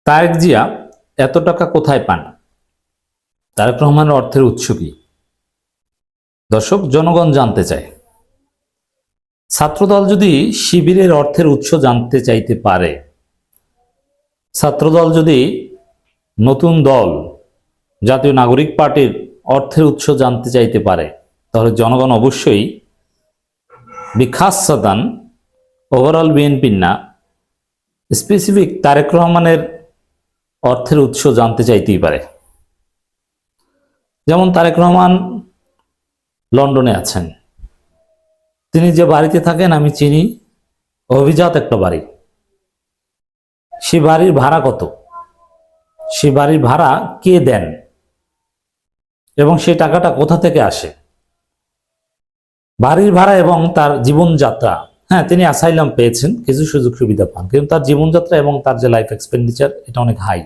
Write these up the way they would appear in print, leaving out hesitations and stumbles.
তারেক জিয়া এত টাকা কোথায় পান? তারেক রহমানের অর্থের উৎস কি? দর্শক, জনগণ জানতে চায়। ছাত্রদল যদি শিবিরের অর্থের উৎস জানতে চাইতে পারে, ছাত্রদল যদি নতুন দল জাতীয় নাগরিক পার্টির অর্থের উৎস জানতে চাইতে পারে, তাহলে জনগণ অবশ্যই বিখাসাতান ওভারঅল বিএনপির না, স্পেসিফিক তারেক রহমানের অর্থের উৎস জানতে চাইতেই পারে। যেমন তারেক রহমান লন্ডনে আছেন, তিনি যে বাড়িতে থাকেন আমি চিনি, অভিজাত একটা বাড়ি। সে বাড়ির ভাড়া কত, সে বাড়ির ভাড়া কে দেন এবং সেই টাকাটা কোথা থেকে আসে, বাড়ির ভাড়া এবং তার জীবনযাত্রা। হ্যাঁ, তিনি অ্যাসাইলাম পেয়েছেন, কিছু সুযোগ সুবিধা পান, কিন্তু তার জীবনযাত্রা এবং তার যে লাইফ এক্সপেন্ডিচার এটা অনেক হাই,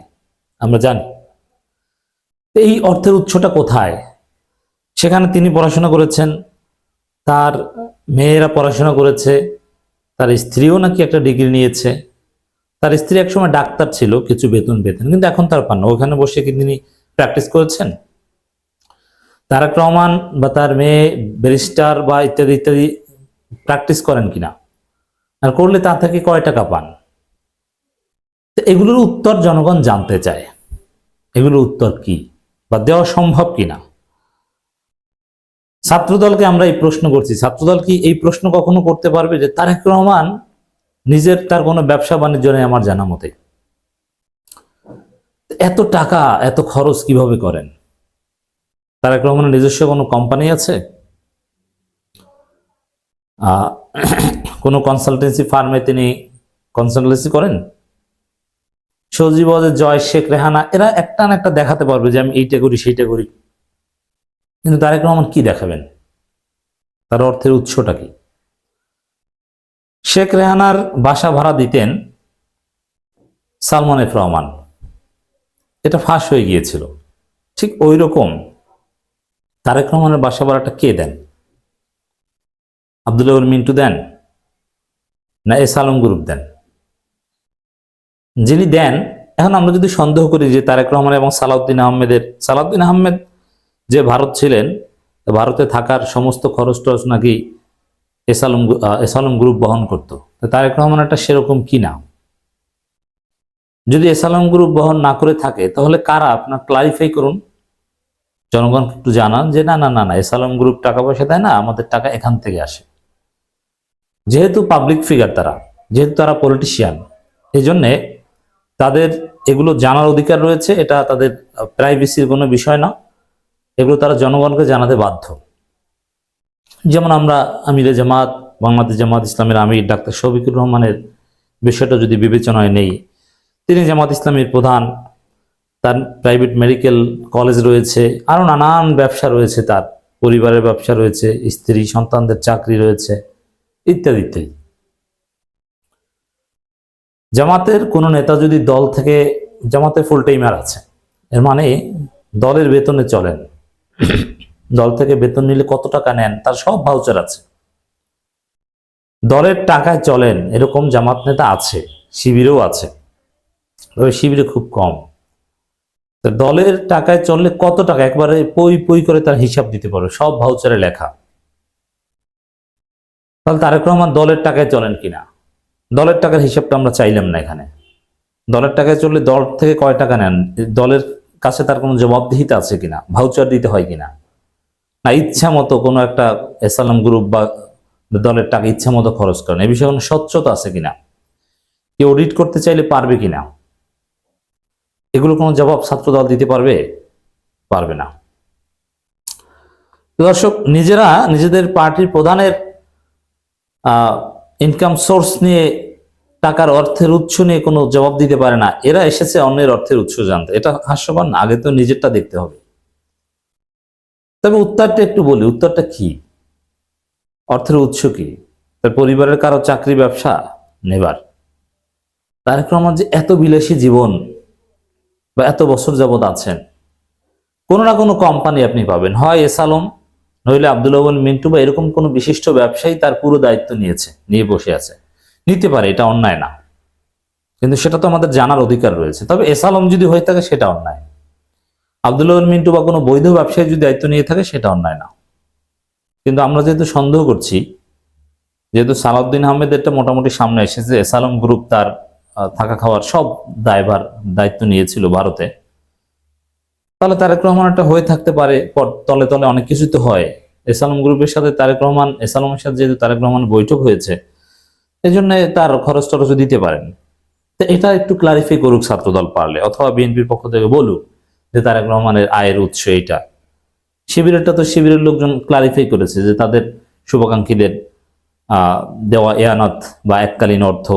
আমরা জানি। এই অর্থের উৎসটা কোথায়? সেখানে তিনি পড়াশোনা করেছেন, তার মেয়েরা পড়াশোনা করেছে, তার স্ত্রীও নাকি একটা ডিগ্রি নিয়েছে, তার স্ত্রী একসময় ডাক্তার ছিল, কিছু বেতন পেতেন, কিন্তু এখন তার পান না। ওখানে বসে কি তিনি প্র্যাকটিস করেছেন? তারেক রহমান বা তার মেয়ে ব্যারিস্টার বা ইত্যাদি ইত্যাদি প্র্যাকটিস করেন কিনা, আর করলে তা থেকে কয় টাকা পান? এগুলোর উত্তর জনগণ জানতে চায়। এগুলোর উত্তর কি বা দেওয়া সম্ভব কিনা? ছাত্রদলকে আমরা এই প্রশ্ন করছি, ছাত্রদল কি এই প্রশ্ন কখনো করতে পারবে যে তারেক রহমান নিজের তার কোনো ব্যবসা বাণিজ্য নেই আমার জানা মতে, এত টাকা এত খরচ কিভাবে করেন? তারেক রহমানের নিজস্ব কোনো কোম্পানি আছে? কোনো কনসালটেন্সি ফার্মে তিনি কনসালটেন্সি করেন? সজীব, জয়, শেখ রেহানা এরা একটা না একটা দেখাতে পারবে যে আমি এইটা করি সেইটা করি, কিন্তু তারেক রহমান কি দেখাবেন? তার অর্থের উৎসটা কি? শেখ রেহানার বাসা ভাড়া দিতেন সালমান এফ রহমান, এটা ফাঁস হয়ে গিয়েছিল। ঠিক ওই রকম তারেক রহমানের বাসা ভাড়াটা কে দেন? আব্দুল্লাহ মিন্টু দেন না এস আলম গ্রুপ দেন? যিনি দেন, এখন আমরা যদি সন্দেহ করি যে তারেক রহমান এবং সালাউদ্দিন আহমেদ যে ভারত ছিলেন, ভারতে থাকার সমস্ত খরচ টরচ নাকি এস আলম গ্রুপ বহন করত, তারেক রহমান একটা সেরকম কি না? যদি এস আলম গ্রুপ বহন না করে থাকে তাহলে কারা? আপনার ক্লারিফাই করুন, জনগণকে একটু জানান যে না না না না এস আলম গ্রুপ টাকা পয়সা দেয় না, আমাদের টাকা এখান থেকে আসে। যেহেতু পাবলিক ফিগার তারা, যেহেতু তারা পলিটিশিয়ান, এই জন্যে তাদের এগুলো জানার অধিকার রয়েছে, এটা তাদের প্রাইভেসির কোনো বিষয় না, এগুলো তারা জনগণকে জানাতে বাধ্য। যেমন আমরা আমিরে জামাত, বাংলাদেশ জামাত ইসলামের আমির ডাক্তার শফিকুর রহমানের বিষয়টা যদি বিবেচনায় নেই, তিনি জামাত ইসলামীর প্রধান, তার প্রাইভেট মেডিকেল কলেজ রয়েছে, আরো নানান ব্যবসা রয়েছে, তার পরিবারের ব্যবসা রয়েছে, স্ত্রী সন্তানদের চাকরি রয়েছে, ইত্যাদি ইত্যাদি। জামাতের কোনো নেতা যদি দল থেকে, জামাতে ফুল টাইমার আছে, এর মানে দলের বেতনে চলেন, দল থেকে বেতন নিলে কত টাকা নেন তার সব ভাউচার আছে, দলের টাকায় চলেন, এরকম জামাত নেতা আছে, শিবিরেও আছে, তবে শিবিরে খুব কম। দলের টাকায় চললে কত টাকা একবারে পই পই করে তার হিসাব দিতে পারবে, সব ভাউচারে লেখা। তাহলে তারেক রহমান দলের টাকায় চলেন কিনা? দলের টাকার হিসাবটা আমরা চাইলাম না এখানে। দলের টাকায় চললে দল থেকে কয় টাকা নেন, দলের কাছে তার কোনো জবাবদিহিতা আছে কিনা, ভাউচার দিতে হয় কিনা, না ইচ্ছা মতো কোনো একটা এস আলম গ্রুপ বা দলের টাকা ইচ্ছা মতো খরচ করেন, এই বিষয়ে কোনো স্বচ্ছতা আছে কিনা, কেউ অডিট করতে চাইলে পারবে কিনা, এগুলো কোনো জবাব ছাত্র দল দিতে পারবে? পারবে না। দর্শক, নিজেরা নিজেদের পার্টির প্রধানের ইনকাম সোর্স নিয়ে, টাকার অর্থের উৎস নিয়ে কোনো জবাব দিতে পারে না, এরা এসেছে অন্যের অর্থের উৎস জানতে। এটা হাস্যকর না? আগে তো নিজেরটা দেখতে হবে। তবে উত্তরটা একটু বলি, উত্তরটা কি? অর্থের উৎস কি? তার পরিবারের কারো চাকরি ব্যবসা নেবার? তারেক রহমান যে এত বিলাসী জীবন বা এত বছর যাবৎ আছেন, কোনো না কোনো কোম্পানি আপনি পাবেন, হয় এস আলম, নইলে আব্দুল আউয়াল মিন্টু বা এরকম কোনো বিশিষ্ট ব্যবসায়ী তার পুরো দায়িত্ব নিয়ে বসে আছে। নিতে পারে, এটা অন্যায় না। কিন্তু সেটা তো আমাদের জানার অধিকার রয়েছে। তবে এস আলম যদি হয়ে থাকে সেটা অন্যায়, আব্দুল্লাহ মিন্টু বা কোনো বৈধ ব্যবসায়ী যদি দায়িত্ব নিয়ে থাকে সেটা অন্যায় না। কিন্তু আমরা যেহেতু সন্দেহ করছি, যেহেতু সালাউদ্দিন আহমেদেরটা মোটামুটি সামনে এসেছে, এস আলম গ্রুপ তার থাকা খাওয়ার সব দায়িত্ব নিয়েছিল ভারতে, তাহলে তারেক রহমান একটা হয়ে থাকতে পারে। তলে তলে অনেক কিছু তো হয়। এস আলম গ্রুপের সাথে এস আলমের সাথে যেহেতু তারেক রহমান বৈঠক হয়েছে, এই জন্য তার খরচ টরচ দিতে পারেন। তো এটা একটু ক্লারিফাই করুক ছাত্রদল পারলে, অথবা বিএনপির পক্ষ থেকে বলুক যে তারেক রহমানের আয়ের উৎস এইটা। শিবিরেরটা তো শিবিরের লোকজন ক্লারিফাই করেছে যে তাদের শুভাকাঙ্ক্ষীদের দেওয়া এয়ানাত বা এককালীন অর্থ,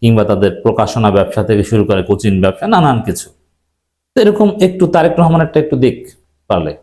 কিংবা তাদের প্রকাশনা ব্যবসা থেকে শুরু করে কোচিং ব্যবসা, নানান কিছু। তো এরকম একটু তারেক রহমানেরটা একটু দিক পারলে।